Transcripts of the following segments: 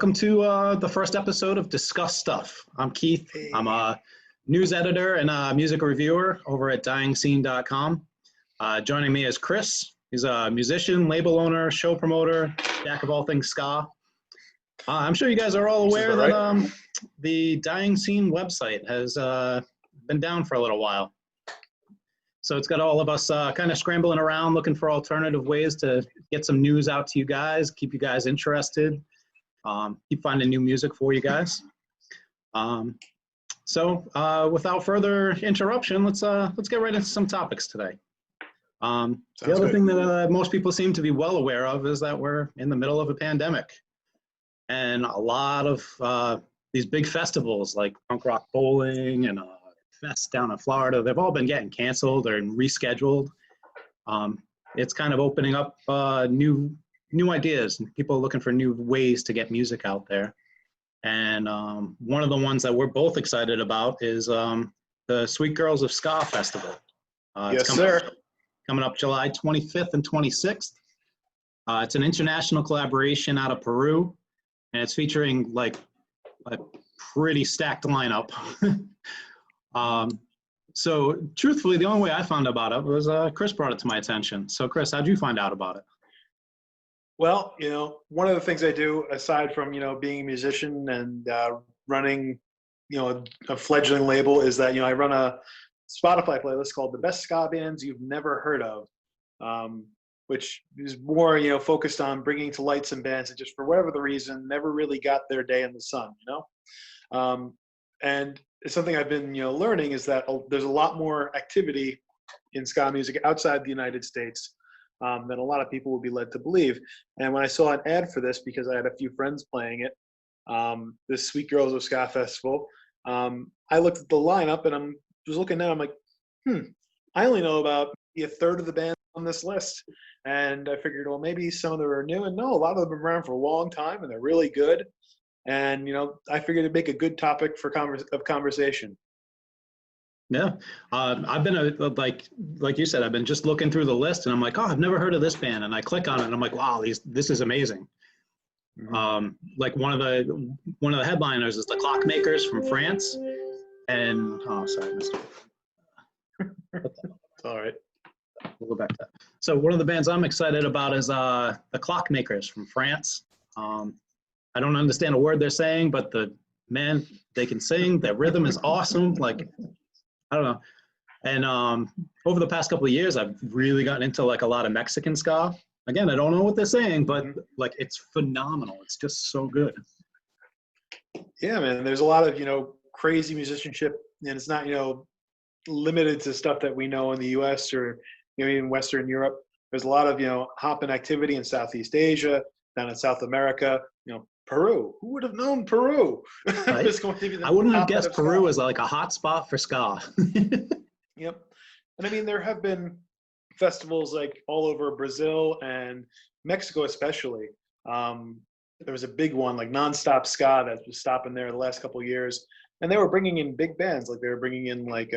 welcome to the first episode of Discuss Stuff. I'm Keith. Hey. I'm a news editor and a music reviewer over at dyingscene.com. Joining me is Chris. He's a musician, label owner, show promoter, jack of all things ska. I'm sure you guys are all aware that the Dying Scene website has been down for a little while. So it's got all of us kind of scrambling around looking for alternative ways to get some news out to you guys, keep you guys interested, keep finding new music for you guys. So without further interruption, let's get right into some topics today. The other thing that most people seem to be well aware of is that we're in the middle of a pandemic. And a lot of these big festivals like Punk Rock Bowling and Fest down in Florida, they've all been getting canceled or rescheduled. It's kind of opening up new ideas, and people are looking for new ways to get music out there. And one of the ones that we're both excited about is the Sweet Girls of Ska Festival. Yes, sir. Coming up July 25th and 26th. It's an international collaboration out of Peru, and it's featuring like a pretty stacked lineup. So truthfully, the only way I found out about it was Chris brought it to my attention. So Chris, how'd you find out about it? Well, one of the things I do aside from, being a musician and running, a fledgling label is that, I run a Spotify playlist called The Best Ska Bands You've Never Heard Of, which is more, focused on bringing to light some bands that just for whatever the reason never really got their day in the sun, and it's something I've been, learning is that there's a lot more activity in ska music outside the United States than a lot of people would be led to believe. And when I saw an ad for this, because I had a few friends playing it, this Sweet Girls of Ska Festival, I looked at the lineup and I was looking at it, I'm like, I only know about a third of the bands on this list. And I figured, well, maybe some of them are new. And no, a lot of them have been around for a long time and they're really good. And, I figured it'd make a good topic for conversation. Yeah. I've been, like you said, I've been just looking through the list and I'm like, oh, I've never heard of this band. And I click on it and I'm like, wow, this is amazing. Mm-hmm. Like one of the headliners is the Clockmakers from France. And, oh, sorry, Mr. It's all right. We'll go back to that. So one of the bands I'm excited about is the Clockmakers from France. I don't understand a word they're saying, but they can sing. Their rhythm is awesome. Like, I don't know. And over the past couple of years, I've really gotten into like a lot of Mexican ska. Again, I don't know what they're saying, but like it's phenomenal. It's just so good. Yeah, man. There's a lot of, crazy musicianship, and it's not, limited to stuff that we know in the U.S. or in Western Europe. There's a lot of, hopping activity in Southeast Asia, down in South America, Peru. Who would have known Peru? Right? I wouldn't have guessed Peru as like a hot spot for ska. Yep. And I mean, there have been festivals like all over Brazil and Mexico especially. There was a big one like Nonstop Ska that was stopping there the last couple of years. And they were bringing in big bands. Like they were bringing in like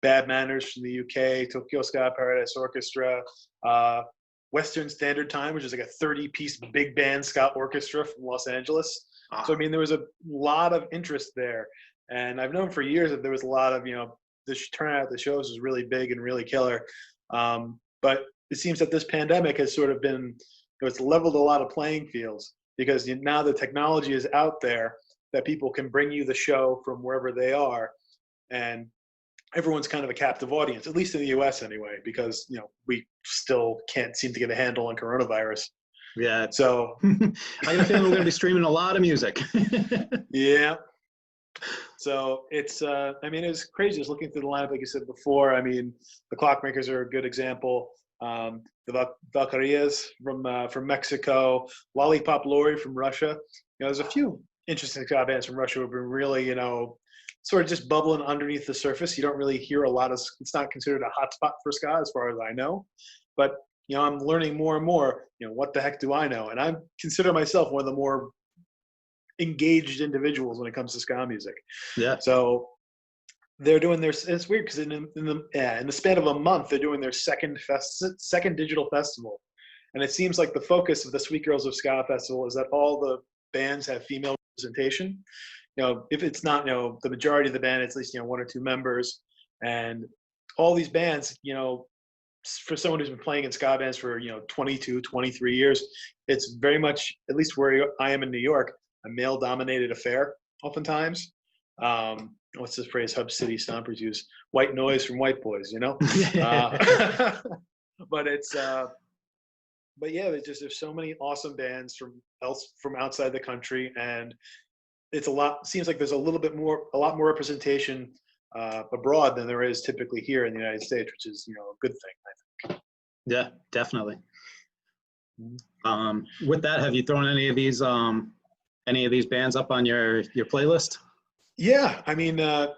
Bad Manners from the UK, Tokyo Ska Paradise Orchestra, Western Standard Time, which is like a 30-piece big band ska orchestra from Los Angeles. So, I mean, there was a lot of interest there. And I've known for years that there was a lot of, the turnout at the shows was really big and really killer. But it seems that this pandemic has sort of been, it's leveled a lot of playing fields because now the technology is out there that people can bring you the show from wherever they are. And everyone's kind of a captive audience, at least in the US anyway, because, we still can't seem to get a handle on coronavirus. Yeah. So I got a feeling we're going to be streaming a lot of music. Yeah. So it's, it's crazy just looking through the lineup, like you said before. I mean, the Clockmakers are a good example. The Valkyrias from Mexico, Lollipop Lori from Russia. There's a few interesting ska bands from Russia who have been really, sort of just bubbling underneath the surface. You don't really hear a lot of, it's not considered a hot spot for ska as far as I know, but, I'm learning more and more, what the heck do I know? And I consider myself one of the more engaged individuals when it comes to ska music. Yeah. So they're doing their, it's weird because in the span of a month, they're doing their second digital festival. And it seems like the focus of the Sweet Girls of Ska Festival is that all the bands have female representation. If it's not, the majority of the band, it's at least, one or two members. And all these bands, for someone who's been playing in ska bands for, 22, 23 years, it's very much, at least where I am in New York, a male dominated affair oftentimes. What's this phrase Hub City stompers use? White noise from white boys, but it's, but yeah, there's so many awesome bands from outside the country, and it's seems like there's a lot more representation abroad than there is typically here in the United States, which is, a good thing, I think. Yeah, definitely. With that, have you thrown any of these bands up on your playlist? Yeah, I mean,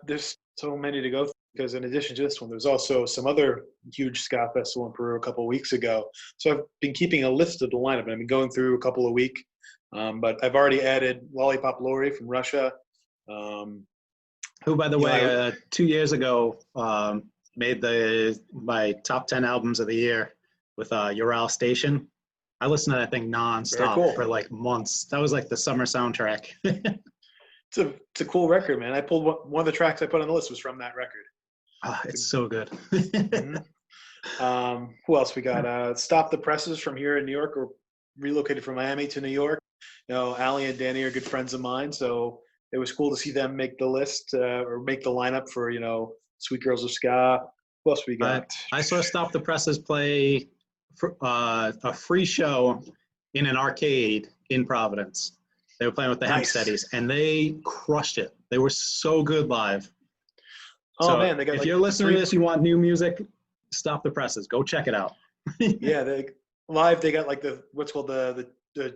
there's so many to go through, because in addition to this one, there's also some other huge ska festival in Peru a couple of weeks ago. So I've been keeping a list of the lineup, and I've been going through a couple a week. But I've already added Lollipop Lori from Russia. Who, by the way, 2 years ago made my top 10 albums of the year with Ural Station. I listened to that thing nonstop for like months. That was like the summer soundtrack. It's a cool record, man. I pulled one of the tracks I put on the list was from that record. It's so good. Who else we got? Stop the Presses from here in New York, or relocated from Miami to New York. Ali and Danny are good friends of mine, so it was cool to see them make the list or make the lineup for, Sweet Girls of Ska. Who else we got? I saw Stop the Presses play a free show in an arcade in Providence. They were playing with the Hempsteadies, and they crushed it. They were so good live. Oh, man. They got, if you're listening to this, you want new music, Stop the Presses. Go check it out. Yeah, live, they got like what's called the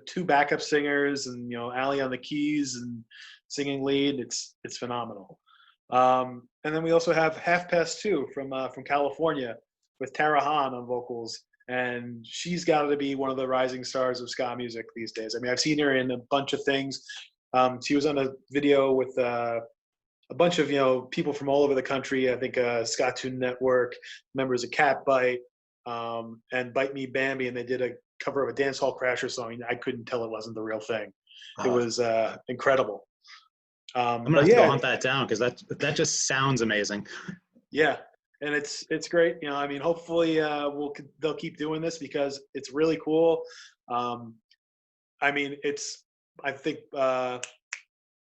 two backup singers, and, Ali on the keys and singing lead. It's phenomenal. And then we also have Half Past Two from California with Tara Hahn on vocals. And she's got to be one of the rising stars of ska music these days. I mean, I've seen her in a bunch of things. She was on a video with a bunch of, people from all over the country. I think Ska Tune Network, members of Catbite, and Bite Me Bambi, and they did a cover of a Dancehall Crasher song. I couldn't tell it wasn't the real thing. It was incredible. I'm gonna have to go hunt that down, because that just sounds amazing. Yeah. And it's great. I mean, hopefully they'll keep doing this, because it's really cool. I mean, I think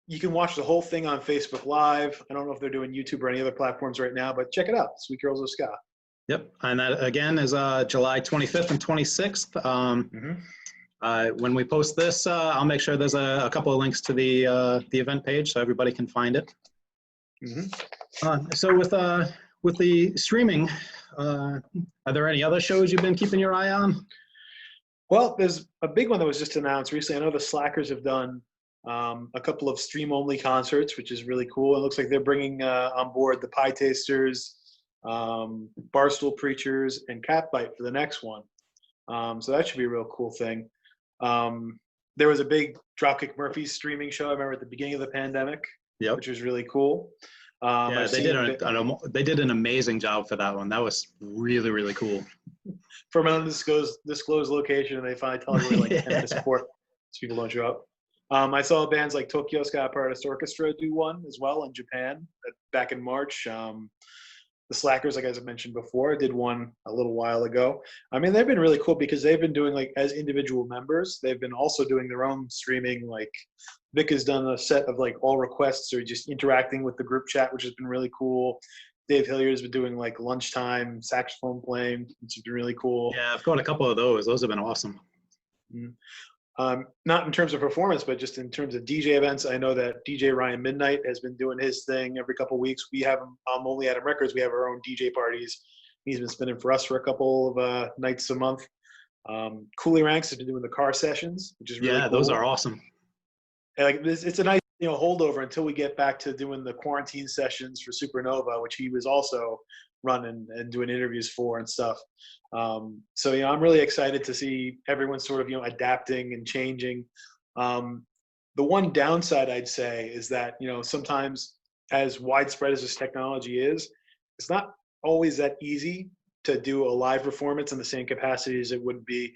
you can watch the whole thing on Facebook Live. I don't know if they're doing YouTube or any other platforms right now, but check it out. Sweet Girls of Ska. Yep. And that, again, is July 25th and 26th. When we post this, I'll make sure there's a couple of links to the event page so everybody can find it. So with the streaming, are there any other shows you've been keeping your eye on? Well, there's a big one that was just announced recently. I know the Slackers have done a couple of stream-only concerts, which is really cool. It looks like they're bringing on board the Pie Tasters, Barstool Preachers, and Catbite for the next one. So that should be a real cool thing. There was a big Dropkick Murphys streaming show, I remember, at the beginning of the pandemic, which was really cool. Yeah, they did an amazing job for that one. That was really, really cool. From an undisclosed location, and they finally tell everybody like 10 minutes before, so people don't show up. I saw bands like Tokyo Ska Apparatus Orchestra do one as well in Japan back in March. The Slackers, like I mentioned before, did one a little while ago. I mean, they've been really cool, because they've been doing, like, as individual members, they've been also doing their own streaming. Like, Vic has done a set of, like, all requests, or just interacting with the group chat, which has been really cool. Dave Hilliard's been doing, like, lunchtime saxophone playing, which has been really cool. Yeah, I've got a couple of those. Those have been awesome. Not in terms of performance, but just in terms of DJ events. I know that DJ Ryan Midnight has been doing his thing every couple of weeks. We have on Only Adam Records, we have our own DJ parties. He's been spinning for us for a couple of nights a month. Cooley Ranks has been doing the car sessions, which is really cool. Those are awesome. And, like, it's a nice holdover until we get back to doing the quarantine sessions for Supernova, which he was also running and doing interviews for and stuff. So, I'm really excited to see everyone sort of, adapting and changing. The one downside I'd say is that, sometimes, as widespread as this technology is, it's not always that easy to do a live performance in the same capacity as it would be,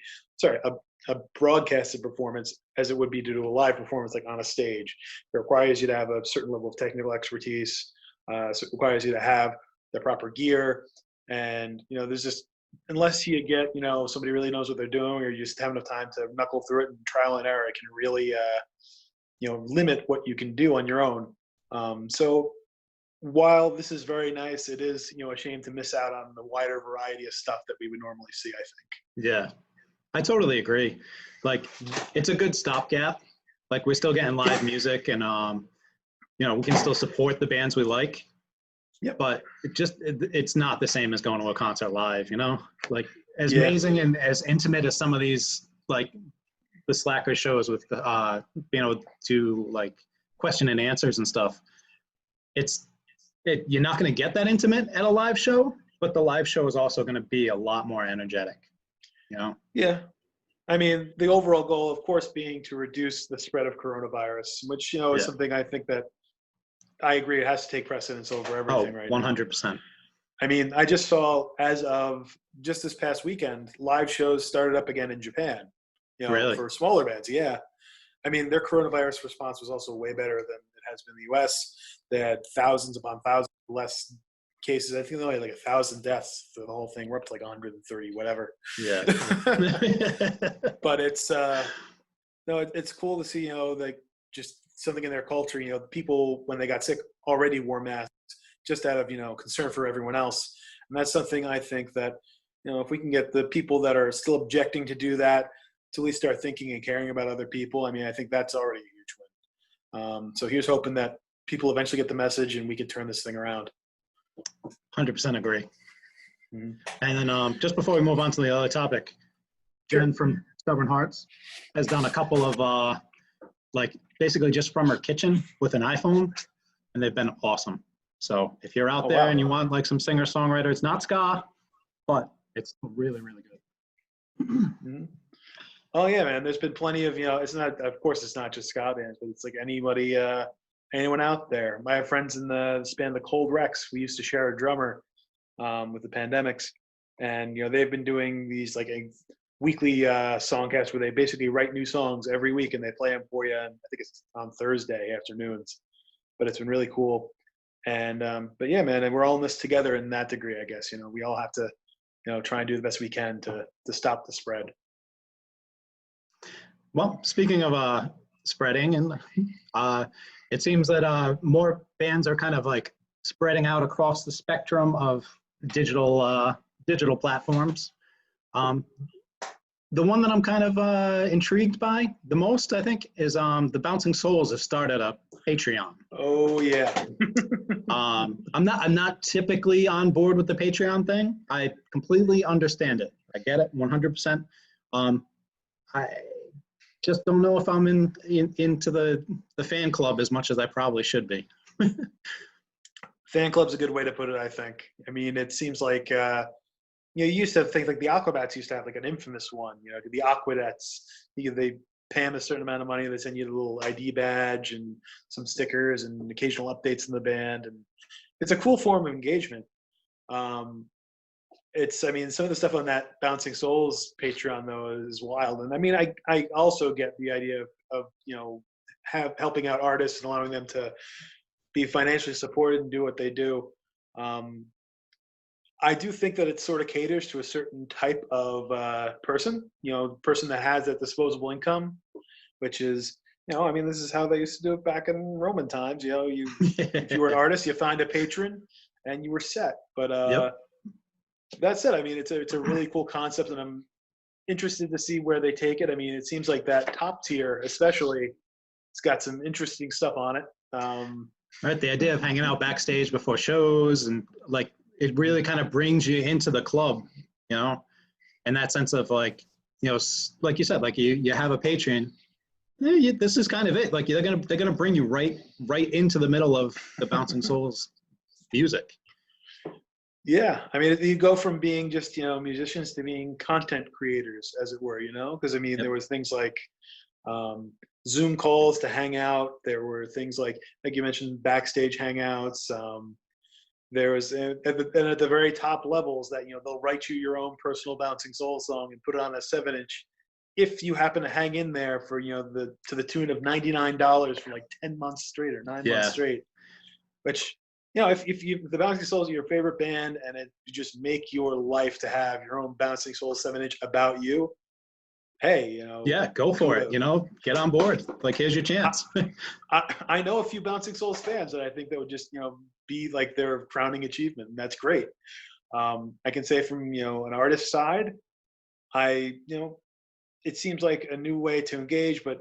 a broadcasted performance as it would be to do a live performance, like on a stage. It requires you to have a certain level of technical expertise. So it requires you to have the proper gear. And, there's just, unless you get, somebody really knows what they're doing, or you just have enough time to knuckle through it and trial and error, it can really, limit what you can do on your own. So while this is very nice, it is, a shame to miss out on the wider variety of stuff that we would normally see, I think. Yeah, I totally agree. Like, it's a good stopgap. Like, we're still getting live music, and we can still support the bands we like. Yeah. But it's not the same as going to a concert live, Like, as amazing and as intimate as some of these, like, the Slacker shows with being able to, like, question and answers and stuff, you're not going to get that intimate at a live show, but the live show is also going to be a lot more energetic, Yeah. I mean, the overall goal, of course, being to reduce the spread of coronavirus, which, is something I think that I agree it has to take precedence over everything right 100%. now. I mean, I just saw, as of just this past weekend, live shows started up again in Japan, Really? for smaller bands. Yeah. I mean, their coronavirus response was also way better than it has been in the U.S. They had thousands upon thousands less cases. I think they only had like 1,000 deaths for the whole thing. We're up to like 130, whatever. Yeah. But it's it's cool to see, like, just something in their culture. The people, when they got sick, already wore masks just out of, concern for everyone else. And that's something I think that, if we can get the people that are still objecting to do that to at least start thinking and caring about other people, I mean, I think that's already a huge win. So here's hoping that people eventually get the message and we could turn this thing around. 100% agree. Mm-hmm. And then just before we move on to the other topic, Jen from Stubborn Hearts has done a couple of basically just from her kitchen with an iPhone, and they've been awesome. So if you're out there and you want like some singer-songwriter, it's not ska, but it's really, really good. Mm-hmm. Oh yeah, man. There's been plenty of, it's not, of course it's not just ska bands, but it's like anybody, anyone out there. I have friends in the band, the Cold Rex. We used to share a drummer with the pandemics, and they've been doing these like a weekly songcasts where they basically write new songs every week and they play them for you. And I think it's on Thursday afternoons, but it's been really cool. And but yeah, man, and we're all in this together in that degree, I guess. We all have to try and do the best we can to stop the spread. Well, speaking of spreading, and it seems that more bands are kind of like spreading out across the spectrum of digital platforms. The one that I'm kind of intrigued by the most, I think, is the Bouncing Souls have started a Patreon. Oh yeah. I'm not typically on board with the Patreon thing. I completely understand it. I get it 100%. I just don't know if I'm into the fan club as much as I probably should be. Fan club's a good way to put it, I think. I mean, it seems like you used to think like the Aquabats used to have like an infamous one. The Aquadettes, they pay them a certain amount of money. They send you a little ID badge and some stickers and occasional updates in the band, and it's a cool form of engagement. I mean, some of the stuff on that Bouncing Souls Patreon though is wild. And I mean, I also get the idea of helping out artists and allowing them to be financially supported and do what they do. I do think that it sort of caters to a certain type of person, person that has that disposable income, which is, I mean, this is how they used to do it back in Roman times. If you were an artist, you find a patron and you were set. But that said, I mean, it's a really cool concept, and I'm interested to see where they take it. I mean, it seems like that top tier, especially, it's got some interesting stuff on it. Right, the idea of hanging out backstage before shows, and like it really kind of brings you into the club, in that sense of like, like you said, like you have a patron. This is kind of it. Like they're gonna bring you right into the middle of the Bouncing Souls music. Yeah, I mean, you go from being just musicians to being content creators, as it were. Because I mean, there was things like Zoom calls to hang out. There were things like you mentioned, backstage hangouts. There was at the very top levels that they'll write you your own personal Bouncing Soul song and put it on a 7-inch, if you happen to hang in there for, to the tune of $99 for like 10 months straight or 9 months straight, which, if the Bouncing Souls are your favorite band and you just make your life to have your own Bouncing Souls 7-inch about you, hey, Yeah, go for it. Get on board. Like, here's your chance. I know a few Bouncing Souls fans that I think that would just, be like their crowning achievement, and that's great. I can say from, an artist side, it seems like a new way to engage, but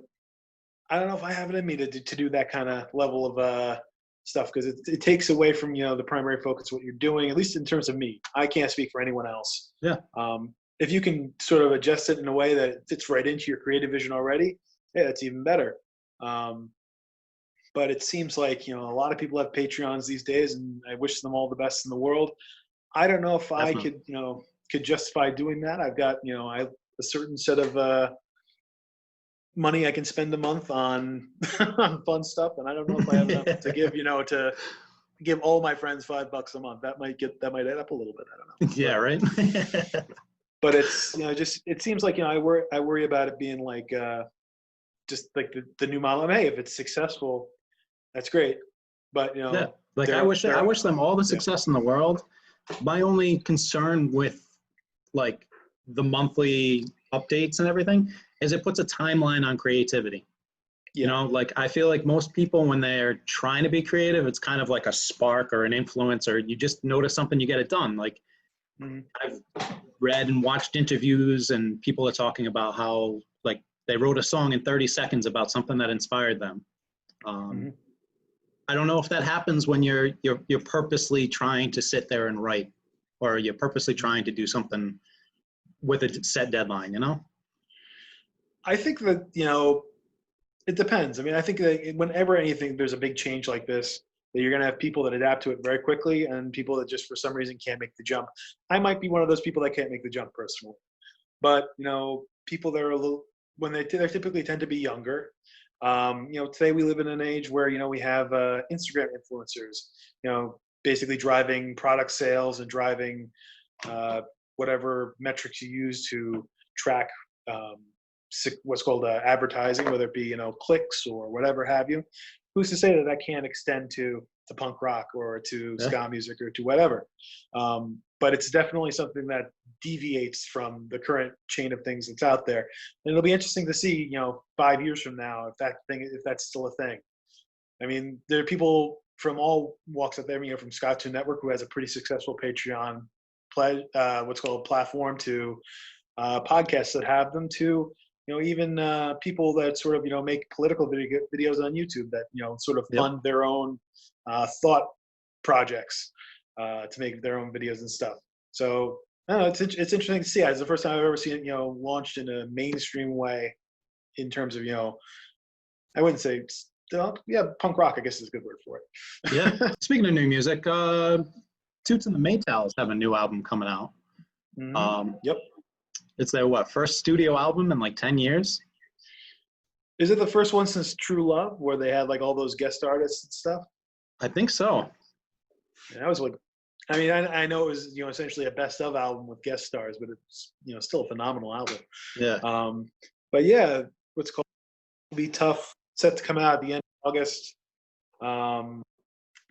I don't know if I have it in me to do that kind of level of stuff, because it takes away from, the primary focus of what you're doing, at least in terms of me. I can't speak for anyone else. Yeah. If you can sort of adjust it in a way that it fits right into your creative vision already, yeah, that's even better. But it seems like, a lot of people have Patreons these days, and I wish them all the best in the world. I don't know if I could justify doing that. I've got, a certain set of money I can spend a month on on fun stuff, and I don't know if I have enough to give, to give all my friends $5 a month. That might add up a little bit. I don't know. Yeah, right. But it's, just, it seems like, I worry about it being like just like the new model. Hey, if it's successful, that's great. But yeah, like I wish them all the success in the world. My only concern with like the monthly updates and everything is it puts a timeline on creativity. Yeah. Like I feel like most people, when they're trying to be creative, it's kind of like a spark or an influence, or you just notice something, you get it done. Like I've read and watched interviews, and people are talking about how like they wrote a song in 30 seconds about something that inspired them. I don't know if that happens when you're purposely trying to sit there and write, or you're purposely trying to do something with a set deadline, I think that, it depends. I mean, I think that whenever there's a big change like this, that you're going to have people that adapt to it very quickly and people that just for some reason can't make the jump. I might be one of those people that can't make the jump personally. But, people that are they typically tend to be younger. Today we live in an age where, we have Instagram influencers, basically driving product sales and driving whatever metrics you use to track what's called advertising, whether it be, clicks or whatever have you. Who's to say that that can't extend to punk rock or to ska music or to whatever? But it's definitely something that deviates from the current chain of things that's out there. And it'll be interesting to see, 5 years from now, if that's still a thing. I mean, there are people from all walks out there, from Ska Tune Network, who has a pretty successful Patreon platform, to podcasts that have them, to even people that sort of make political videos on YouTube that sort of fund their own thought projects to make their own videos and stuff. So I don't know, it's interesting to see. It's the first time I've ever seen it launched in a mainstream way, in terms of I wouldn't say punk rock, I guess is a good word for it. Yeah. Speaking of new music, Toots and the Maytals have a new album coming out. Yep. It's their first studio album in like 10 years. Is it the first one since True Love, where they had like all those guest artists and stuff? I think so. Yeah, that was like, I mean, I know it was essentially a best of album with guest stars, but it's still a phenomenal album. Yeah. But yeah, what's called Be Tough, set to come out at the end of August.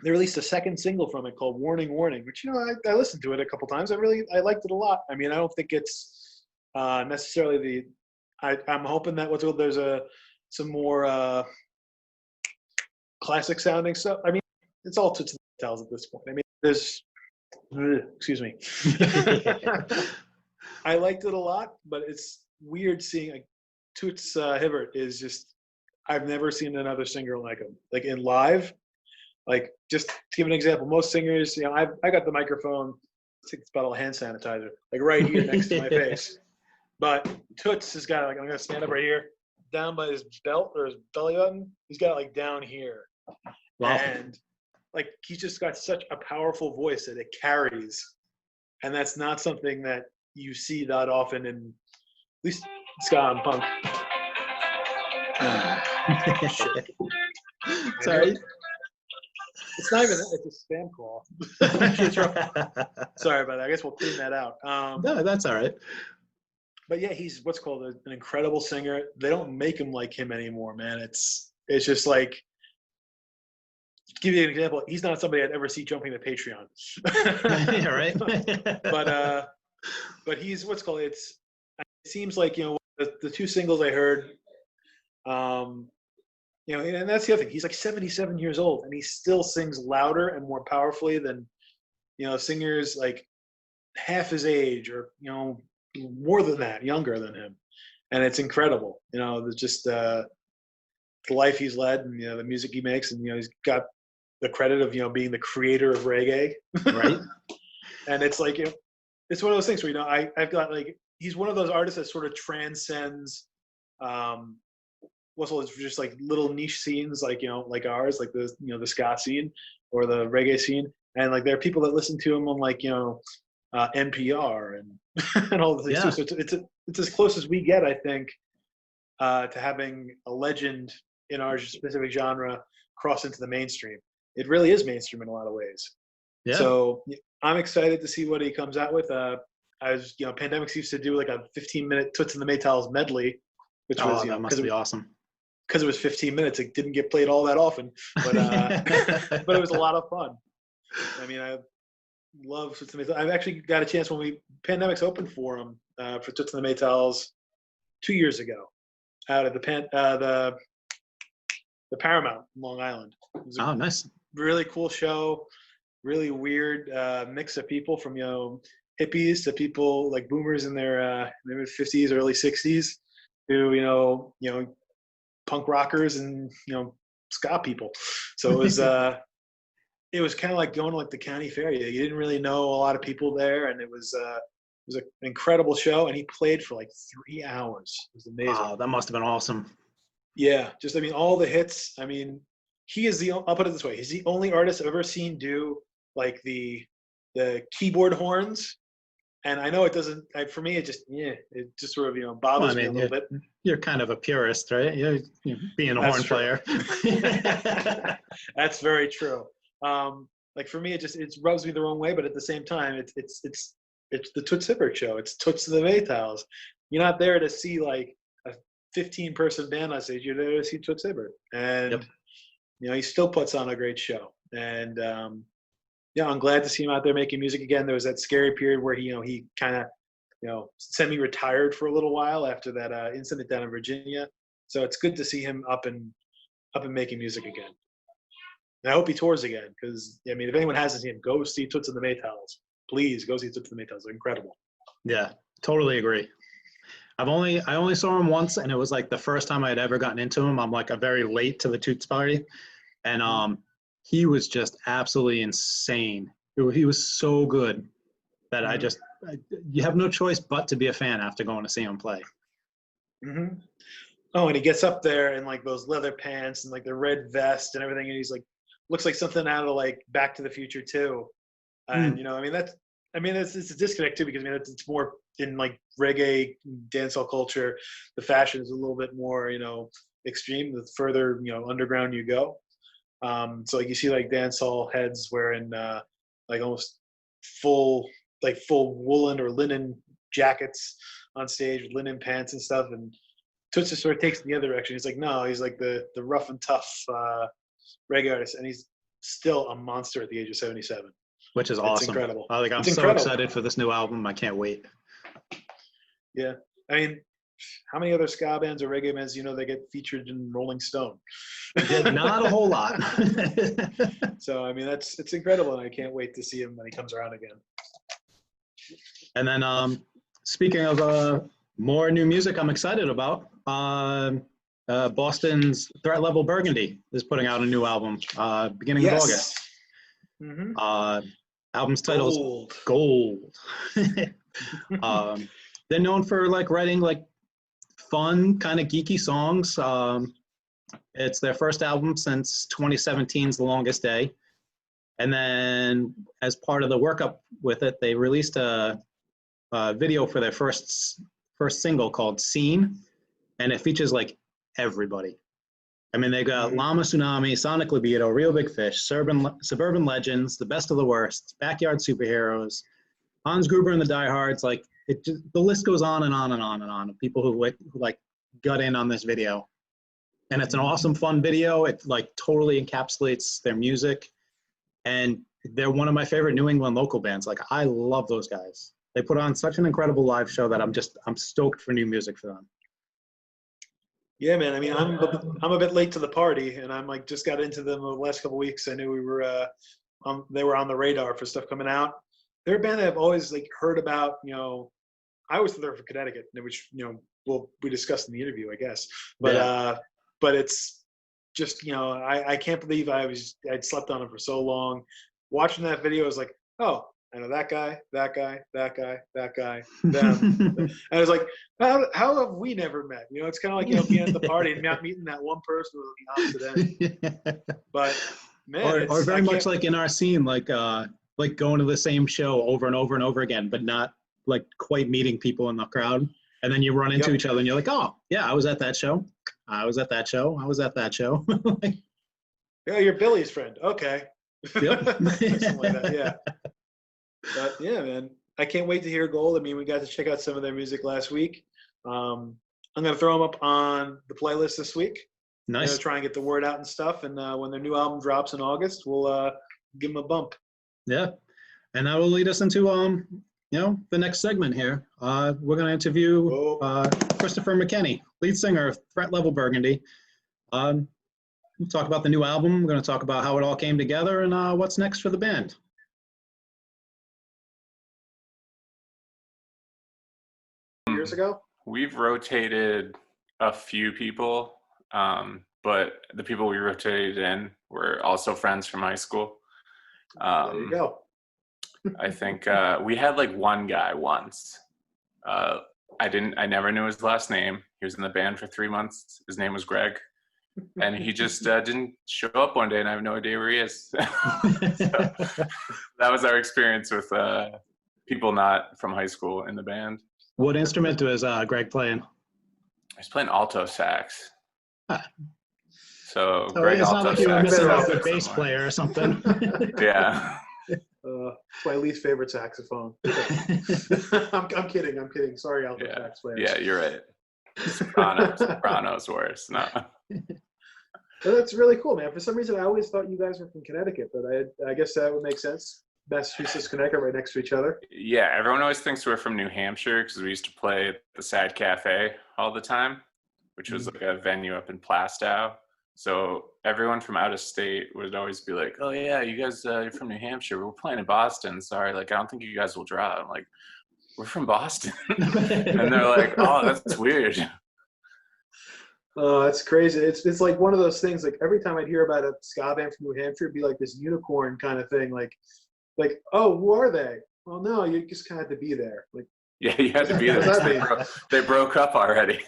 They released a second single from it called Warning Warning, which I listened to it a couple times. I liked it a lot. I mean, I don't think it's necessarily I'm hoping that there's some more classic sounding stuff. I mean, it's all Toots and Maytals at this point. I mean, there's excuse me. I liked it a lot, but it's weird seeing like Toots Hibbert is just, I've never seen another singer like him, like in live. Like, just to give an example, most singers, I got the microphone, it's bottle of hand sanitizer, like right here next to my face. But Toots has got it, like, I'm gonna stand up right here, down by his belt or his belly button. He's got it like down here. Wow. And like, he's just got such a powerful voice that it carries. And that's not something that you see that often in, at least ska and punk. Sorry. It's not even, it's a spam call. Sorry about that. I guess we'll clean that out. No, that's all right. but yeah, he's what's called an incredible singer. They don't make him like him anymore, man. It's just like, to give you an example, he's not somebody I'd ever see jumping the Patreon. Yeah, right. But he's what's called. It seems like the two singles I heard. And that's the other thing. He's like 77 years old, and he still sings louder and more powerfully than singers like half his age or more than that, younger than him. And it's incredible. Just the life he's led, and the music he makes, and he's got the credit of being the creator of reggae. Right. And it's like it's one of those things where I've got like, he's one of those artists that sort of transcends it's just like little niche scenes like like ours, like the the ska scene or the reggae scene, and like there are people that listen to him on like NPR and and all the things. Yeah. So it's as close as we get, I think, to having a legend in our specific genre cross into the mainstream. It really is mainstream in a lot of ways. Yeah. So I'm excited to see what he comes out with. Pandemics used to do like a 15-minute Toots and the Maytals medley, which was that must be awesome. Because it was 15 minutes. It didn't get played all that often, but but it was a lot of fun. I mean, I love Toots and the Maytals. I've actually got a chance when Pandemics opened for him for Toots and the Maytals 2 years ago out at the Paramount in Long Island. It was a Nice. really cool show, really weird mix of people from hippies to people like boomers in their mid 50s, early 60s, to punk rockers and ska people. So it was kind of like going to like the county fair. You didn't really know a lot of people there, and it was an incredible show. And he played for like 3 hours. It was amazing. Wow, that must have been awesome. Yeah, just all the hits. I mean, he is I'll put it this way: he's the only artist I've ever seen do like the keyboard horns. And I know it doesn't. For me, it just sort of bothers me a little bit. You're kind of a purist, right? You're being a horn player. That's very true. Like for me, it rubs me the wrong way, but at the same time, it's the Toots Hibbert show. It's Toots and the Maytals. You're not there to see like a 15-person band on stage. You're there to see Toots Hibbert, and he still puts on a great show. And I'm glad to see him out there making music again. There was that scary period where he kind of semi-retired for a little while after that incident down in Virginia. So it's good to see him up and making music again. And I hope he tours again, because if anyone hasn't seen him, go see Toots and the Maytals. Please go see Toots and the Maytals. They're incredible. Yeah, totally agree. I only saw him once, and it was like the first time I had ever gotten into him. I'm like a very late to the Toots party, and he was just absolutely insane. He was so good that you have no choice but to be a fan after going to see him play. Mm-hmm. Oh, and he gets up there in like those leather pants and like the red vest and everything, and he's like, looks like something out of like Back to the Future 2. And it's a disconnect too, because it's more in like reggae dancehall culture. The fashion is a little bit more extreme the further underground you go. So like you see like dancehall heads wearing like almost full woolen or linen jackets on stage with linen pants and stuff, and Toots just sort of takes it the other direction. He's like, no, he's like the rough and tough reggae artist, and he's still a monster at the age of 77. Which is awesome. It's incredible. I'm so excited for this new album. I can't wait. Yeah. I mean, how many other ska bands or reggae bands they get featured in Rolling Stone? Not a whole lot. So, it's incredible, and I can't wait to see him when he comes around again. And then speaking of more new music I'm excited about, Boston's Threat Level Burgundy is putting out a new album beginning of August. Mm-hmm. Album's title is Gold. They're known for like writing like fun, kind of geeky songs. It's their first album since 2017's The Longest Day. And then as part of the workup with it, they released a video for their first single called Scene. And it features like everybody. They got Llama Tsunami, Sonic Libido, Real Big Fish, Suburban Legends, The Best of the Worst, Backyard Superheroes, Hans Gruber and the Diehards. Like, the list goes on and on and on and on of people who like got in on this video. And it's an awesome, fun video. It like totally encapsulates their music. And they're one of my favorite New England local bands. Like, I love those guys. They put on such an incredible live show that I'm stoked for new music for them. Yeah, man. I mean, I'm a bit late to the party, and I'm like just got into them the last couple of weeks. I knew we were they were on the radar for stuff coming out. They're a band that I've always like heard about. You know, I always thought they were from Connecticut, which we discussed in the interview, I guess. But but it's just I can't believe I'd slept on them for so long. Watching that video, I was like, oh, I know that guy, that guy, that guy, that guy, them. And I was like, how have we never met? It's kind of like being at the party and not meeting that one person with the opposite end. But man, or very much like in our scene, like going to the same show over and over and over again, but not like quite meeting people in the crowd. And then you run into each other and you're like, oh, yeah, I was at that show. I was at that show. I was at that show. Yeah, you're Billy's friend. Okay. Yep. Something like that, yeah. But yeah, man, I can't wait to hear Gold. I mean, we got to check out some of their music last week. I'm going to throw them up on the playlist this week. Nice. I'm going to try and get the word out and stuff. And when their new album drops in August, we'll give them a bump. Yeah. And that will lead us into, the next segment here. We're going to interview Christopher McKenney, lead singer of Threat Level Burgundy. We'll talk about the new album. We're going to talk about how it all came together and what's next for the band. Years ago? We've rotated a few people, but the people we rotated in were also friends from high school. There you go. I think we had like one guy once. I never knew his last name. He was in the band for 3 months. His name was Greg. And he just didn't show up one day, and I have no idea where he is. So that was our experience with people not from high school in the band. What instrument was Greg playing? He's playing alto sax. Ah. So So Greg it's alto not like you were sax. missing out the bass player or something. Yeah. It's my least favorite saxophone. I'm kidding. Sorry, alto sax players. Yeah, you're right. Soprano's worse. No. Well, that's really cool, man. For some reason, I always thought you guys were from Connecticut, but I guess that would make sense. Massachusetts, Connecticut, right next to each other. Yeah, everyone always thinks we're from New Hampshire because we used to play at the Sad Cafe all the time, which was like a venue up in Plastow. So everyone from out of state would always be like, "Oh yeah, you guys, you're from New Hampshire. We're playing in Boston. Sorry, like I don't think you guys will draw." I'm like, "We're from Boston," and they're like, "Oh, that's weird." Oh, that's crazy. It's like one of those things. Like every time I'd hear about a ska band from New Hampshire, it'd be like this unicorn kind of thing. Like, oh, who are they? Well, no, you just kind of had to be there. Like, yeah, you had to be there. They broke up already.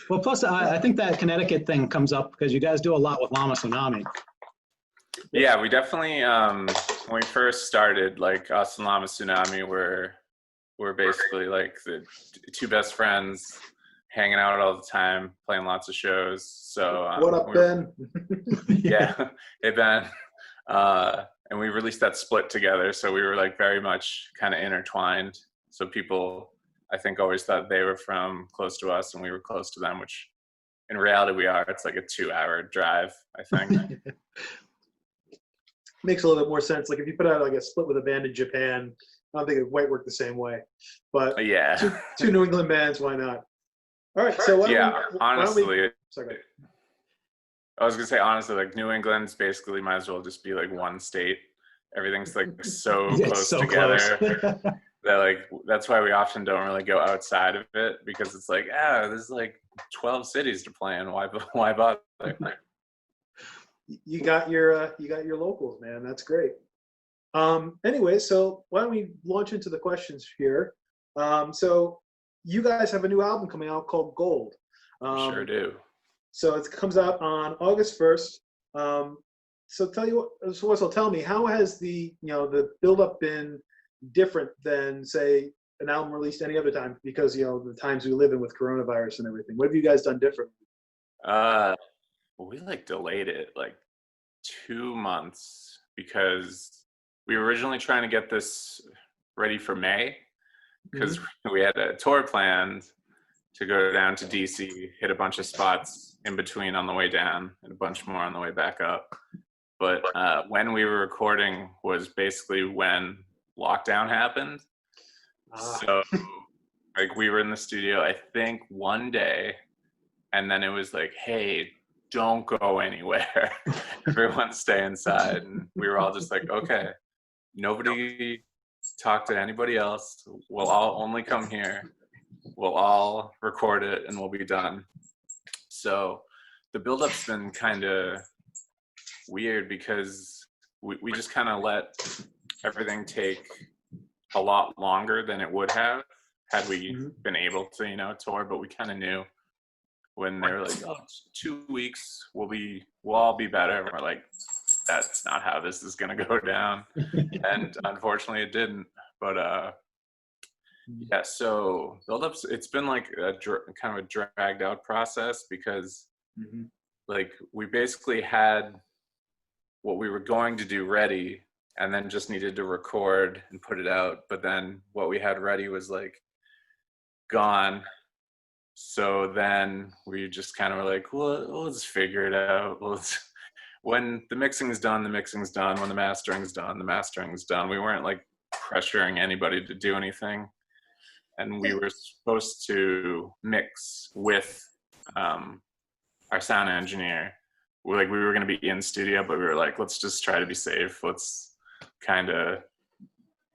Well, plus I think that Connecticut thing comes up because you guys do a lot with Lama Tsunami. Yeah, we definitely when we first started, like us and Lama Tsunami were basically like the two best friends, hanging out all the time, playing lots of shows. So what up, Ben? Yeah, hey Ben. And we released that split together, so we were like very much kind of intertwined. So people, I think, always thought they were from close to us and we were close to them, which in reality we are. It's like a 2-hour drive, I think. Makes a little bit more sense. Like if you put out like a split with a band in Japan, I don't think it might work the same way. But yeah, two New England bands, why not? All right, so honestly, sorry. I was gonna say honestly, like New England's basically might as well just be like one state. Everything's like so close together that like that's why we often don't really go outside of it, because it's like there's like 12 cities to play in. Why bother? You got your locals, man. That's great. Anyway, so why don't we launch into the questions here? So you guys have a new album coming out called Gold. Sure do. So it comes out on August 1st. So tell me, how has the build-up been different than, say, an album released any other time? Because the times we live in with coronavirus and everything. What have you guys done differently? We like delayed it like 2 months because we were originally trying to get this ready for May, because we had a tour planned to go down to DC, hit a bunch of spots in between on the way down, and a bunch more on the way back up. But when we were recording was basically when lockdown happened. So like we were in the studio, I think one day, and then it was like, hey, don't go anywhere. Everyone stay inside. And we were all just like, okay, nobody talk to anybody else. We'll all only come here. We'll all record it and we'll be done. So the build-up's been kind of weird because we just kind of let everything take a lot longer than it would have had we been able to, you know, tour. But we kind of knew when they were like, oh, it's 2 weeks, we'll all be better. And we're like, that's not how this is going to go down. And unfortunately it didn't. But yeah, so build-ups, it's been like a kind of a dragged out process because like we basically had what we were going to do ready and then just needed to record and put it out. But then what we had ready was like gone. So then we just kind of were like, well, let's figure it out. When the mixing's done, the mixing's done. When the mastering's done, the mastering's done. We weren't like pressuring anybody to do anything. And we were supposed to mix with our sound engineer. We were going to be in studio, but we were like, let's just try to be safe. Let's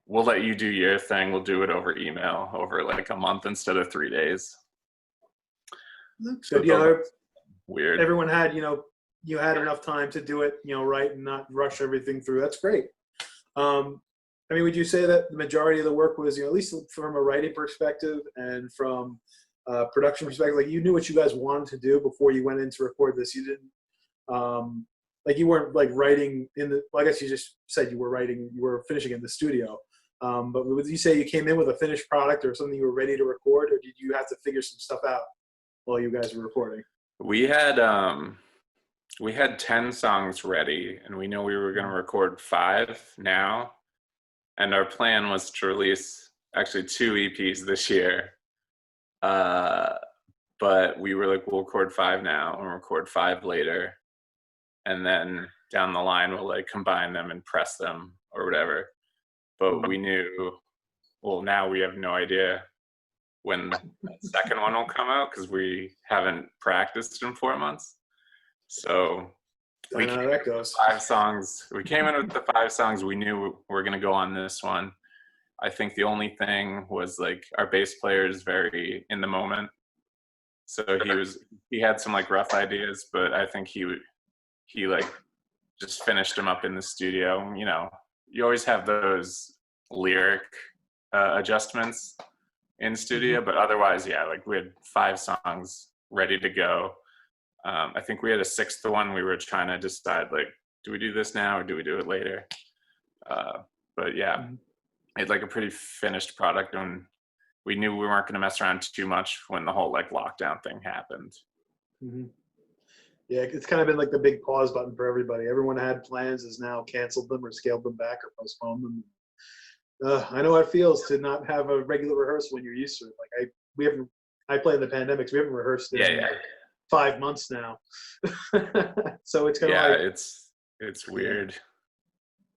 we'll let you do your thing. We'll do it over email over like a month instead of 3 days. So, yeah, weird. Everyone had, you had enough time to do it, right, and not rush everything through. That's great. I mean, would you say that the majority of the work was, at least from a writing perspective and from a production perspective, like you knew what you guys wanted to do before you went in to record this? You didn't, like you weren't like writing well, I guess you just said you were finishing in the studio. But would you say you came in with a finished product or something you were ready to record, or did you have to figure some stuff out while you guys were recording? We had 10 songs ready, and we knew we were going to record 5 now. And our plan was to release actually 2 EPs this year. But we were like, we'll record 5 now and record 5 later. And then down the line, we'll like combine them and press them or whatever. But we knew, well, now we have no idea when the second one will come out because we haven't practiced in 4 months. So we came in with 5 songs. We came in with the 5 songs we knew we were going to go on this one. I think the only thing was like our bass player is very in the moment. So he had some like rough ideas, but I think he like just finished them up in the studio. You always have those lyric adjustments in studio, but otherwise, yeah, like we had 5 songs ready to go. I think we had a 6th one. We were trying to decide, like, do we do this now or do we do it later? But yeah, it's like a pretty finished product, and we knew we weren't going to mess around too much when the whole like lockdown thing happened. Yeah, it's kind of been like the big pause button for everybody. Everyone had plans, has now canceled them or scaled them back or postponed them. I know how it feels to not have a regular rehearsal when you're used to it. Like I play in the pandemics. We haven't rehearsed in 5 months now. So it's kind of like, it's weird.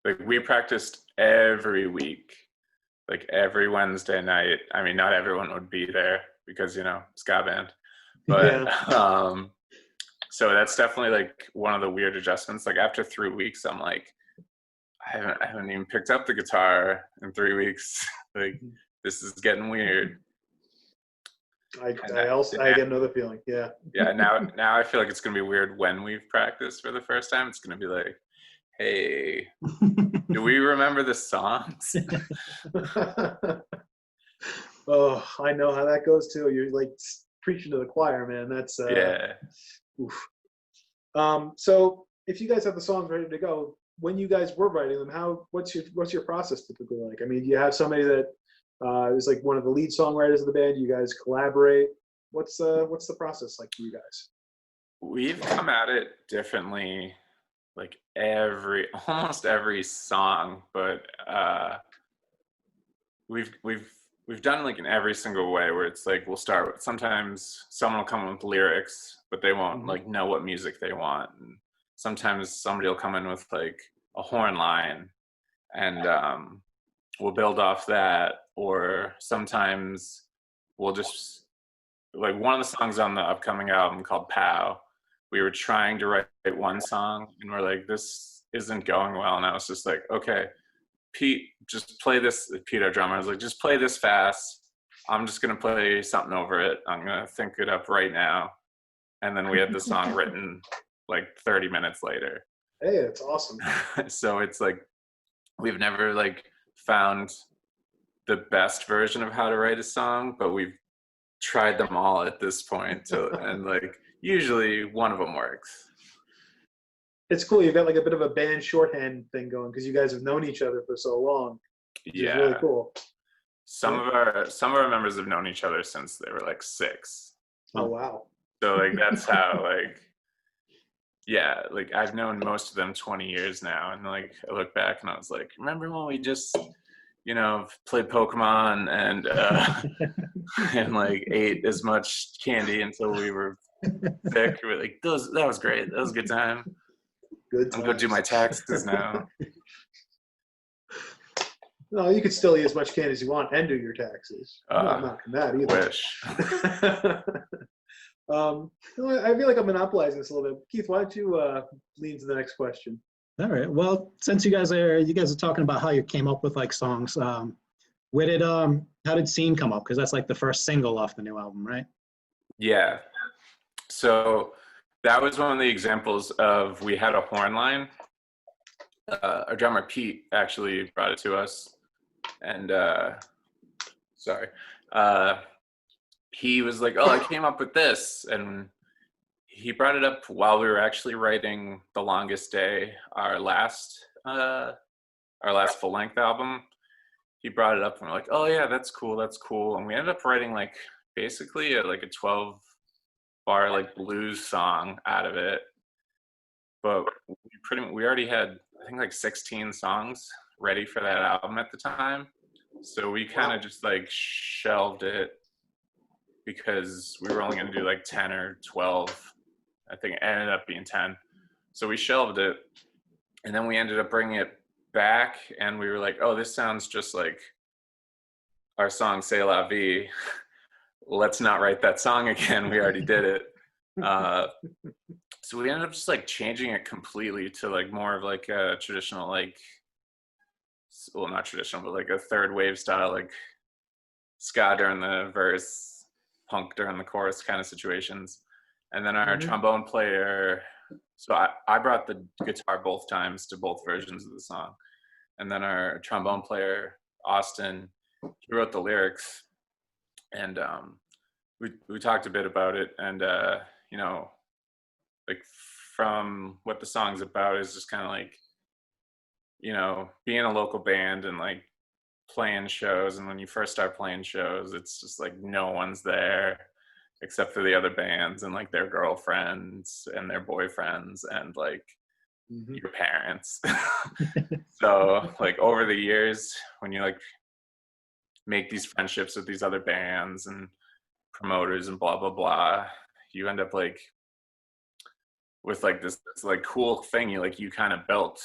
Like we practiced every week, like every Wednesday night. I mean, not everyone would be there because, ska band, but, so that's definitely like one of the weird adjustments. Like after 3 weeks, I'm like, I haven't even picked up the guitar in 3 weeks. Like this is getting weird. I get another feeling. Yeah. Yeah. Now I feel like it's going to be weird when we've practiced for the first time. It's going to be like, hey, do we remember the songs? Oh, I know how that goes too. You're like preaching to the choir, man. That's yeah. Oof. So if you guys have the songs ready to go, when you guys were writing them, what's your process typically like? I mean, do you have somebody that is like one of the lead songwriters of the band? Do you guys collaborate? What's the process like for you guys? We've come at it differently, like almost every song, but we've done like in every single way where it's like we'll start with, sometimes someone will come in with lyrics, but they won't like know what music they want. And sometimes somebody will come in with like a horn line, and we'll build off that. Or sometimes we'll just, like one of the songs on the upcoming album called Pow, we were trying to write one song and we're like, this isn't going well. And I was just like, okay, Pete, just play this. Pete, our drummer, was like, just play this fast. I'm just going to play something over it. I'm going to think it up right now. And then we had the song written like 30 minutes later. Hey, it's awesome. So it's like, we've never like found the best version of how to write a song, but we've tried them all at this point. So, and like, usually one of them works. It's cool. You've got like a bit of a band shorthand thing going because you guys have known each other for so long. Yeah, really cool. Some of our members have known each other since they were like 6. Oh wow. So like that's how like, yeah, like I've known most of them 20 years now, and like I look back and I was like, remember when we just, you know, played Pokemon and and like ate as much candy until we were sick? We're like, that was great. That was a good time. Good I'm gonna do my taxes now. No, you could still eat as much candy as you want and do your taxes. I'm not that either. Wish. I feel like I'm monopolizing this a little bit. Keith, why don't you lead to the next question? All right. Well, since you guys are talking about how you came up with like songs, how did Scene come up? Because that's like the first single off the new album, right? Yeah. So that was one of the examples of, we had a horn line. Our drummer Pete actually brought it to us, and he was like, "Oh, I came up with this," and he brought it up while we were actually writing The Longest Day, our last full-length album. He brought it up and we're like, "Oh yeah, that's cool," and we ended up writing like basically a 12-bar like blues song out of it. But we already had, I think, like 16 songs ready for that album at the time. So we kind of just like shelved it because we were only going to do like 10 or 12. I think it ended up being 10. So we shelved it, and then we ended up bringing it back, and we were like, oh, this sounds just like our song C'est La Vie. Let's not write that song again. We already did it. So we ended up just like changing it completely to like more of like a traditional, like, well, not traditional, but like a third wave style, like ska during the verse, punk during the chorus kind of situations. And then our trombone player, so I brought the guitar both times to both versions of the song. And then our trombone player, Austin, he wrote the lyrics, and we talked a bit about it, and you know, like from what the song's about is just kind of like, you know, being a local band and like playing shows. And when you first start playing shows, it's just like no one's there except for the other bands and like their girlfriends and their boyfriends and like your parents. So like over the years, when you like make these friendships with these other bands and promoters and blah blah blah, you end up like with like this like cool thing you kind of built,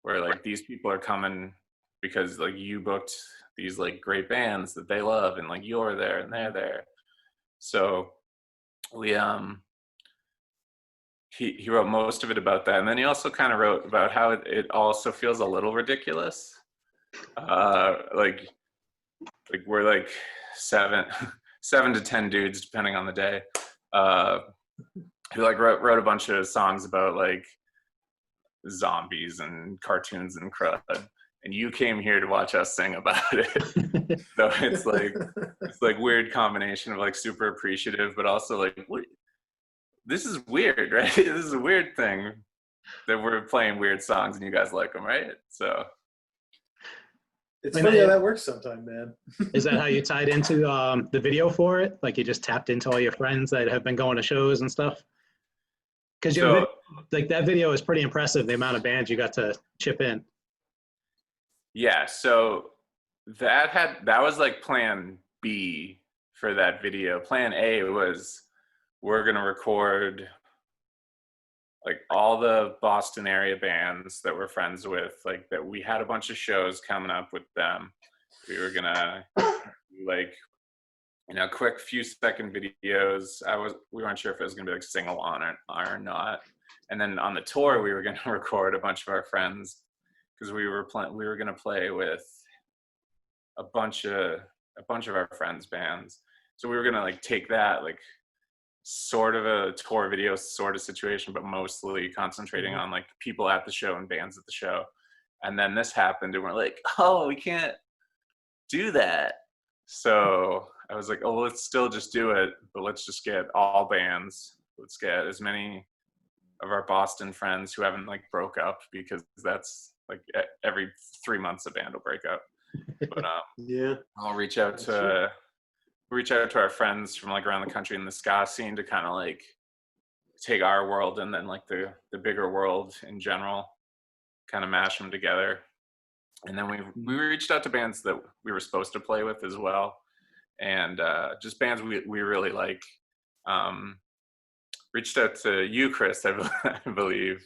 where like these people are coming because like you booked these like great bands that they love, and like you're there and they're there. So we he wrote most of it about that, and then he also kind of wrote about how it also feels a little ridiculous. Like we're like seven to 10 dudes depending on the day. He like wrote a bunch of songs about like zombies and cartoons and crud, and you came here to watch us sing about it. So it's like weird combination of like super appreciative, but also like, this is weird, right? This is a weird thing that we're playing weird songs and you guys like them, right? So it's funny how that works sometime, man. Is that how you tied into the video for it? Like you just tapped into all your friends that have been going to shows and stuff? Because like that video is pretty impressive, the amount of bands you got to chip in. Yeah, so that was like plan B for that video. Plan A was we're gonna record like all the Boston area bands that we're friends with, like that we had a bunch of shows coming up with them. We were gonna like, quick few second videos. We weren't sure if it was gonna be like sing along or not. And then on the tour, we were gonna record a bunch of our friends because we were gonna play with a bunch of our friends' bands. So we were gonna like take that like sort of a tour video sort of situation, but mostly concentrating on like people at the show and bands at the show. And then this happened and we're like, oh, we can't do that. So I was like, oh, let's still just do it, but let's just get all bands. Let's get as many of our Boston friends who haven't like broke up, because that's like every 3 months a band will break up. But yeah, I'll reach out to our friends from like around the country in the ska scene to kind of like take our world and then like the bigger world in general, kind of mash them together. And then we reached out to bands that we were supposed to play with as well, and just bands we really like. Reached out to you, Chris, I believe.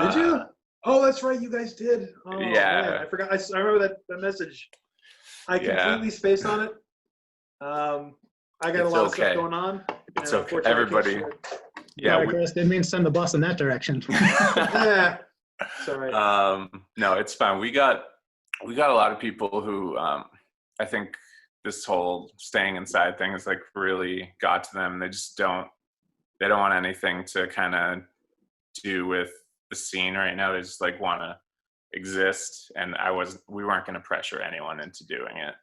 Did you? Oh, that's right, you guys did. Oh, yeah, man, I forgot. I remember that message. I completely spaced on it. I got a lot of stuff going on. It's okay. Everybody. Yeah, Chris, didn't mean to send the bus in that direction. Yeah. Sorry. No, it's fine. We got a lot of people who I think this whole staying inside thing has like really got to them. They just don't want anything to kind of do with the scene right now. They just like want to exist, and we weren't going to pressure anyone into doing it.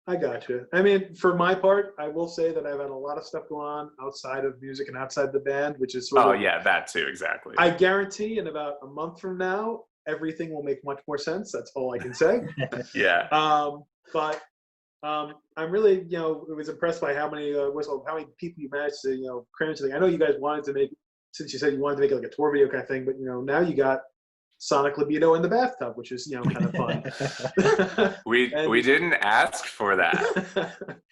I got you. I mean, for my part, I will say that I've had a lot of stuff going on outside of music and outside the band, which is sort of, yeah, that too, exactly. I guarantee in about a month from now, everything will make much more sense. That's all I can say. Yeah. But I'm really, was impressed by how many people you managed to, cram into the. I know you guys wanted to make, since you said you wanted to make like a tour video kind of thing, but now you got Sonic Libido in the bathtub, which is kind of fun. we didn't ask for that.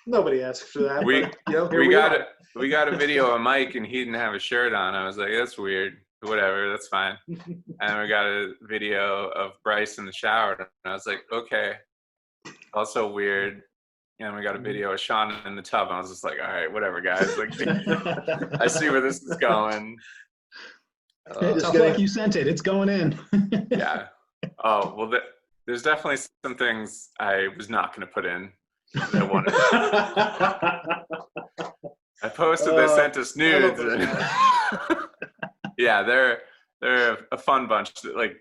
Nobody asked for that. We got a video of Mike and he didn't have a shirt on. I was like, that's weird. Whatever, that's fine. And we got a video of Bryce in the shower, and I was like, okay. Also weird. And we got a video of Sean in the tub, and I was just like, all right, whatever, guys. Like, I see where this is going. Just like you sent it. It's going in. Yeah. Oh, well, there's definitely some things I was not going to put in. I wanted. I posted. They sent us nudes. Yeah, they're a fun bunch. Like,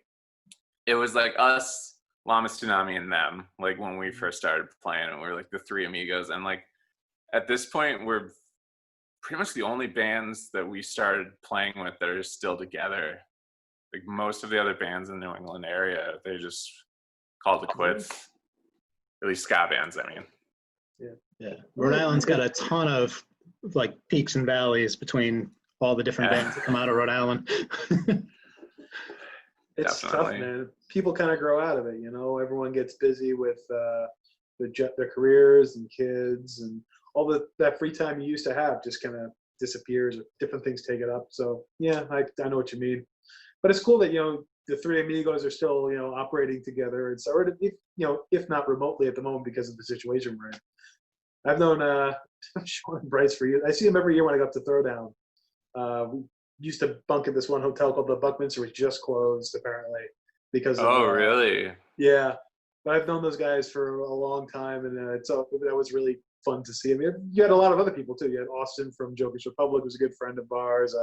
it was like us, Llama Tsunami, and them. Like when we first started playing, and we were like the three amigos. And like at this point, we're pretty much the only bands that we started playing with that are still together. Like most of the other bands in the New England area, they just called it quits. At least ska bands, I mean. Yeah. Rhode Island's got a ton of like peaks and valleys between all the different bands that come out of Rhode Island. It's tough, man. People kind of grow out of it, Everyone gets busy with their careers and kids, and all that free time you used to have just kind of disappears. Different things take it up. So yeah, I know what you mean. But it's cool that the three amigos are still operating together, and so if not remotely at the moment because of the situation we're in. I've known Sean and Bryce for years. I see them every year when I go up to Throwdown. We used to bunk at this one hotel called the Buckminster, which just closed apparently because of, really? Yeah, but I've known those guys for a long time, and that was really fun to see. I mean, you had a lot of other people too. You had Austin from Joker's Republic, who's a good friend of ours.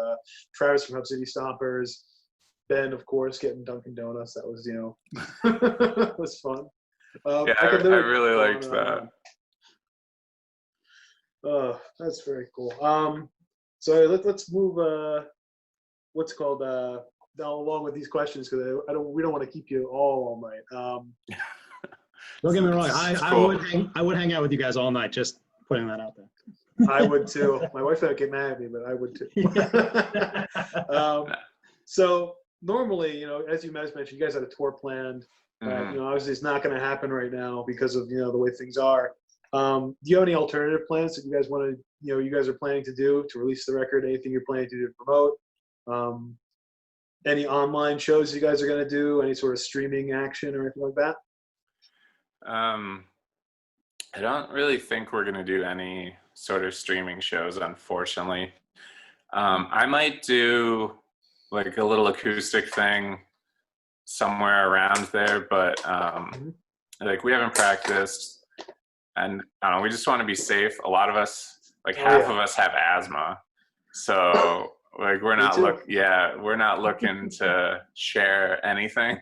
Travis from Hub City Stompers. Ben, of course, getting Dunkin' Donuts. That was was fun. Yeah, I really liked that. Oh, that's very cool. So let's move. What's called down along with these questions, because we don't want to keep you all night. Don't get me wrong. I would hang out with you guys all night. Just putting that out there. I would too. My wife would get mad at me, but I would too. So normally, as you guys mentioned, you guys had a tour planned. Mhm. Obviously it's not going to happen right now because of the way things are. Do you have any alternative plans that you guys want to you guys are planning to do to release the record? Anything you're planning to do to promote? Um, any online shows you guys are going to do? Any sort of streaming action or anything like that? Um, I don't really think we're gonna do any sort of streaming shows, unfortunately. I might do like a little acoustic thing somewhere around there, but like we haven't practiced, and I don't know, we just want to be safe. A lot of us, like half of us, have asthma, so like we're Me not too. we're not looking to share anything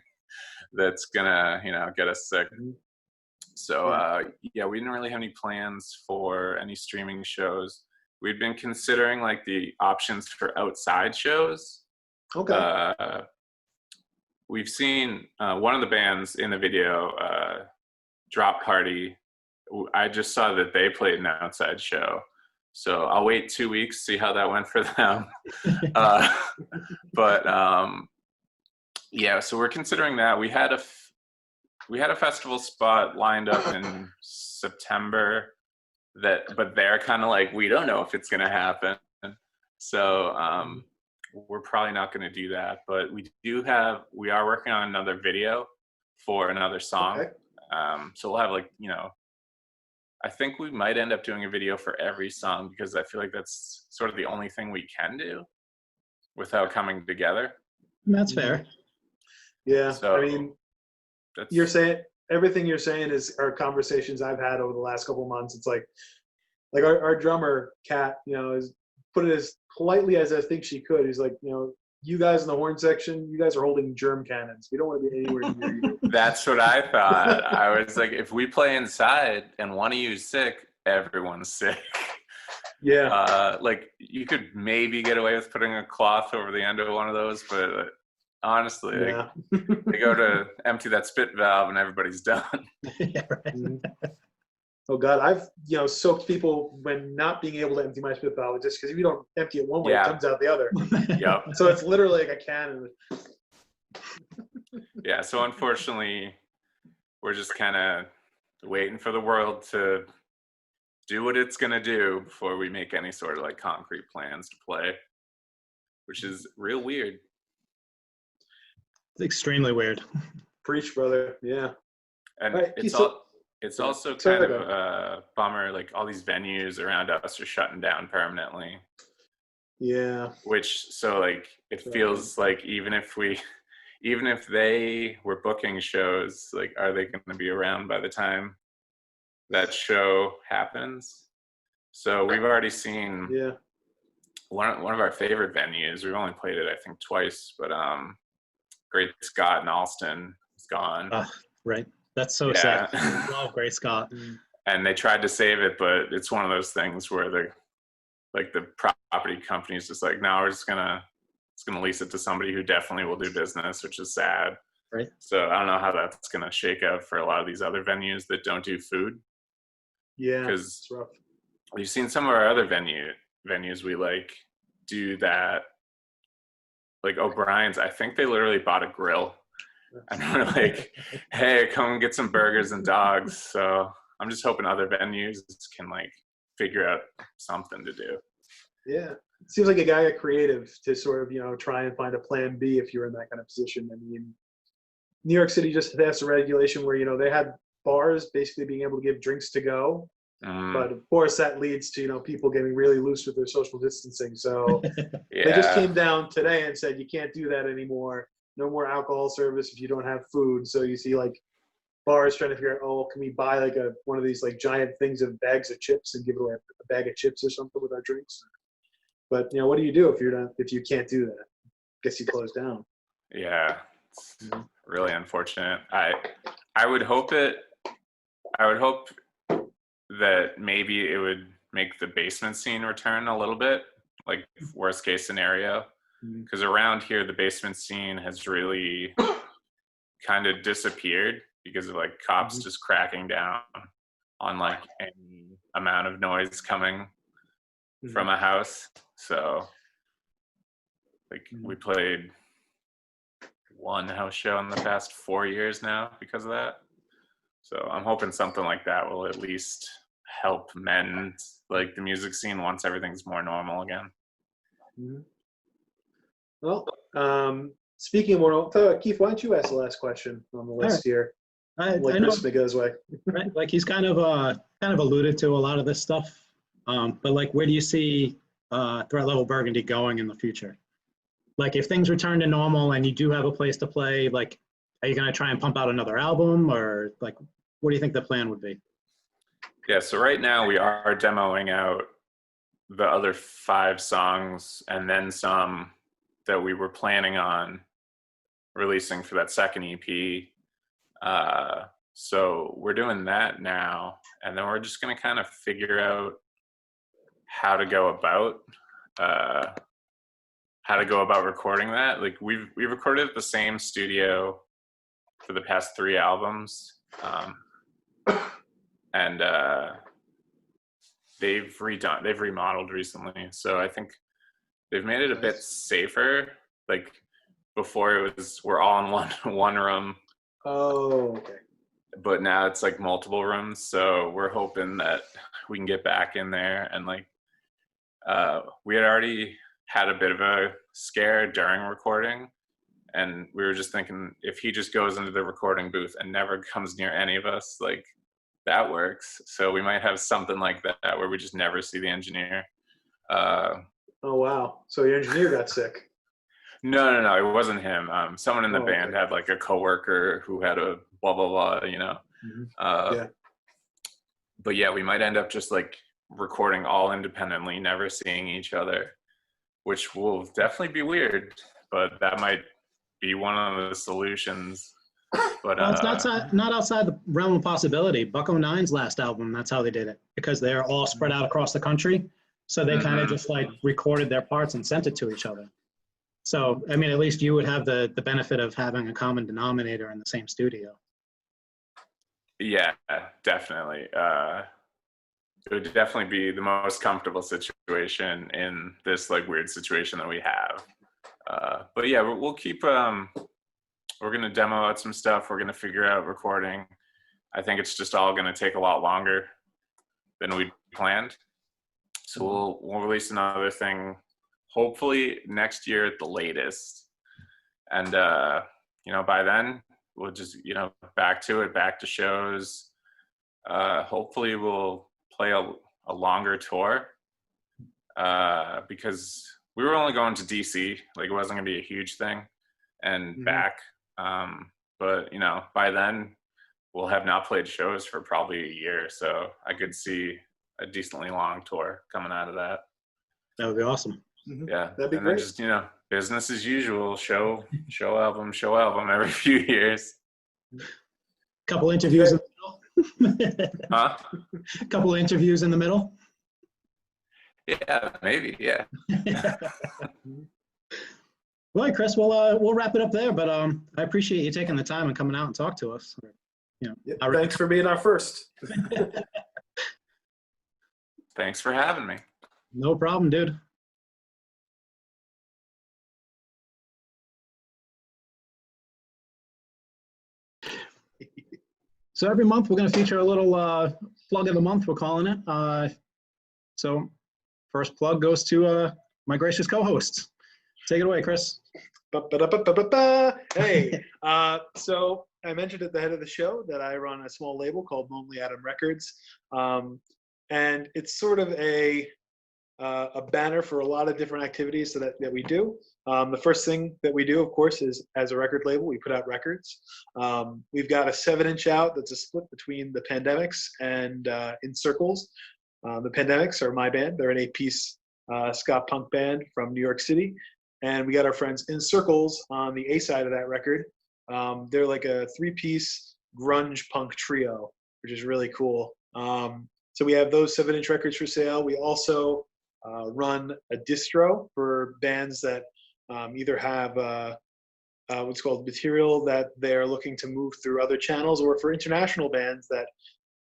that's gonna get us sick. So yeah, we didn't really have any plans for any streaming shows. We've been considering like the options for outside shows. Okay. We've seen one of the bands in the video, Drop Party. I just saw that they played an outside show. So I'll wait 2 weeks, see how that went for them. But yeah, so we're considering that. We had a festival spot lined up in September but they're kind of like, we don't know if it's going to happen. So we're probably not going to do that, but we are working on another video for another song. Okay. So we'll have I think we might end up doing a video for every song because I feel like that's sort of the only thing we can do without coming together. That's fair. Yeah. So I mean, you're saying everything you're saying are conversations I've had over the last couple of months. It's like our drummer Kat, is put it as politely as I think she could. He's like, you guys in the horn section, you guys are holding germ cannons. We don't want to be anywhere near you. That's what I thought. I was like, if we play inside and one of you's sick, everyone's sick. Yeah. Like you could maybe get away with putting a cloth over the end of one of those, but honestly, Yeah. they go to empty that spit valve and everybody's done. Yeah, right. Oh God, I've soaked people when not being able to empty my spit valve just because if you don't empty it one way, Yeah. it comes out the other. Yep. So it's literally like a cannon. Yeah. So unfortunately, we're just kind of waiting for the world to do what it's gonna do before we make any sort of concrete plans to play, which is real weird. It's extremely weird. Preach, brother. Yeah. And Right, it's also kind of a bummer, like all these venues around us are shutting down permanently. Yeah. So it feels like even if they were booking shows, are they going to be around by the time that show happens? So we've already seen one of our favorite venues. We've only played it I think twice, but Great Scott in Alston is gone. Right. That's so sad. I love Great Scott. And they tried to save it, but it's one of those things where the property company is just like, no, we're just gonna lease it to somebody who definitely will do business, which is sad. Right. So I don't know how that's gonna shake out for a lot of these other venues that don't do food. Yeah. Because we've seen some of our other venues we do that. Like O'Brien's, I think they literally bought a grill. And we're like, hey, come get some burgers and dogs. So I'm just hoping other venues can figure out something to do. Yeah. It seems like a guy got creative to sort of, try and find a plan B if you're in that kind of position. I mean, New York City just passed a regulation where, they had bars basically being able to give drinks to go. But of course that leads to, people getting really loose with their social distancing. So they just came down today and said, you can't do that anymore. No more alcohol service if you don't have food. So you see bars trying to figure out, can we buy one of these giant things of bags of chips and give away a bag of chips or something with our drinks? But what do you do if you can't do that? Guess you close down. Yeah, it's really unfortunate. I would hope that maybe it would make the basement scene return a little bit, worst case snenario. Because around here, the basement scene has really kind of disappeared because of cops just cracking down on any amount of noise coming from a house. So we played one house show in the past 4 years now because of that. So I'm hoping something like that will at least help mend like the music scene once everything's more normal again. Mm-hmm. Well, speaking of more, Keith, why don't you ask the last question on the list here? I Like know, Chris goes way. right? Like he's kind of alluded to a lot of this stuff. But like, where do you see Threat Level Burgundy going in the future? Like, if things return to normal and you do have a place to play, like, are you going to try and pump out another album, or like, what do you think the plan would be? Yeah, so right now we are demoing out the other 5 songs and then some that we were planning on releasing for that second EP. So we're doing that now, and then we're just going to kind of figure out how to go about recording that. Like we've recorded at the same studio for the past 3 albums, and they've remodeled recently, so I think they've made it a bit safer. Like before we're all in one room. Oh, okay. But now it's like multiple rooms, so we're hoping that we can get back in there. And like we had already had a bit of a scare during recording, and we were just thinking if he just goes into the recording booth and never comes near any of us, like that works. So we might have something like that where we just never see the engineer. Oh wow, so your engineer got sick. No, it wasn't him. Someone in the band okay. had like a coworker who had a blah blah blah, you know. Mm-hmm. Yeah. But yeah, we might end up just like recording all independently, never seeing each other, which will definitely be weird, but that might be one of the solutions. But well, it's not outside the realm of possibility. Bucko Nine's last album, that's how they did it, because they're all spread out across the country. So they kind of just like recorded their parts and sent it to each other. So, I mean, at least you would have the benefit of having a common denominator in the same studio. Yeah, definitely. It would definitely be the most comfortable situation in this like weird situation that we have. But yeah, we'll keep, we're going to demo out some stuff. We're going to figure out recording. I think it's just all going to take a lot longer than we planned. So we'll release another thing hopefully next year at the latest. And, you know, by then we'll just, you know, back to shows. Hopefully we'll play a longer tour, because we were only going to DC, like it wasn't gonna be a huge thing, and back. But, you know, by then we'll have not played shows for probably a year. So I could see a decently long tour coming out of that. That would be awesome. Yeah, that'd be and great. then just, you know, business as usual, show album every few years. Couple interviews in the middle. Huh? Couple interviews in the middle. Yeah, maybe. Yeah. Well, Chris, we'll wrap it up there. But I appreciate you taking the time and coming out and talk to us. You know, Yeah, thanks for being our first. Thanks for having me. No problem, dude. So every month we're going to feature a little plug of the month, we're calling it. So first plug goes to my gracious co-hosts. Take it away, Chris. Hey, so I mentioned at the head of the show that I run a small label called Lonely Atom Records, and it's sort of a banner for a lot of different activities that we do. The first thing that we do, of course, is as a record label, we put out records. We've got a 7-inch out that's a split between the Pandemics and In Circles. The Pandemics are my band. They're an 8-piece ska punk band from New York City. And we got our friends In Circles on the A side of that record. They're like a 3-piece grunge punk trio, which is really cool. So we have those 7-inch records for sale. We also run a distro for bands that either have what's called material that they're looking to move through other channels, or for international bands that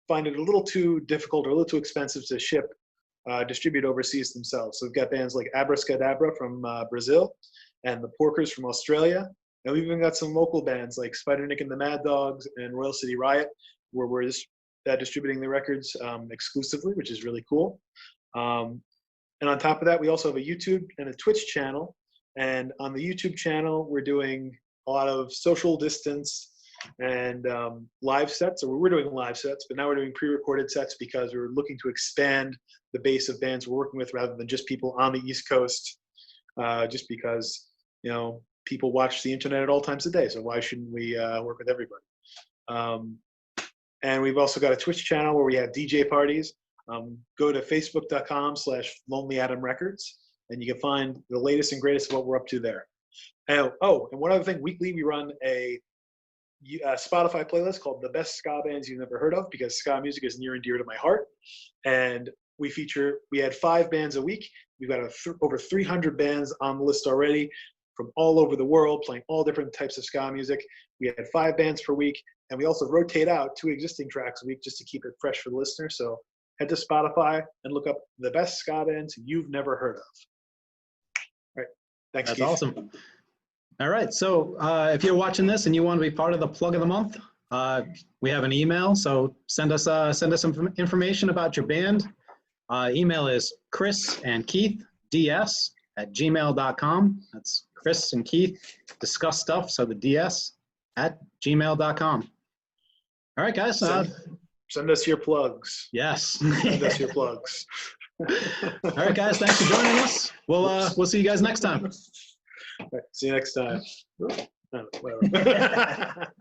find it a little too difficult or a little too expensive to distribute overseas themselves. So we've got bands like Abracadabra from Brazil and the Porkers from Australia. And we've even got some local bands like Spider Nick and the Mad Dogs and Royal City Riot, where we're just distributing the records exclusively, which is really cool. And on top of that, we also have a YouTube and a Twitch channel. And on the YouTube channel, we're doing a lot of social distance and live sets. So we're doing live sets, but now we're doing pre-recorded sets because we're looking to expand the base of bands we're working with rather than just people on the East Coast, just because, you know, people watch the internet at all times of day. So why shouldn't we work with everybody? And we've also got a Twitch channel where we have DJ parties. Go to facebook.com/LonelyAdamRecords, and you can find the latest and greatest of what we're up to there. And, and one other thing, weekly we run a Spotify playlist called The Best Ska Bands You've Never Heard Of, because ska music is near and dear to my heart. And we had 5 bands a week. We've got over 300 bands on the list already from all over the world, playing all different types of ska music. We had 5 bands per week, and we also rotate out 2 existing tracks a week just to keep it fresh for the listener. So head to Spotify and look up The Best Ska Bands You've Never Heard Of. All right. Thanks, That's Keith. awesome. All right. So if you're watching this and you want to be part of the plug of the month, we have an email. So send us some information about your band. Email is chrisandkeithds@gmail.com. That's Chris and Keith discuss stuff. So the ds@gmail.com. All right, guys. Send us your plugs. Yes. Send us your plugs. All right, guys. Thanks for joining us. We'll see you guys next time. All right, see you next time. Whatever.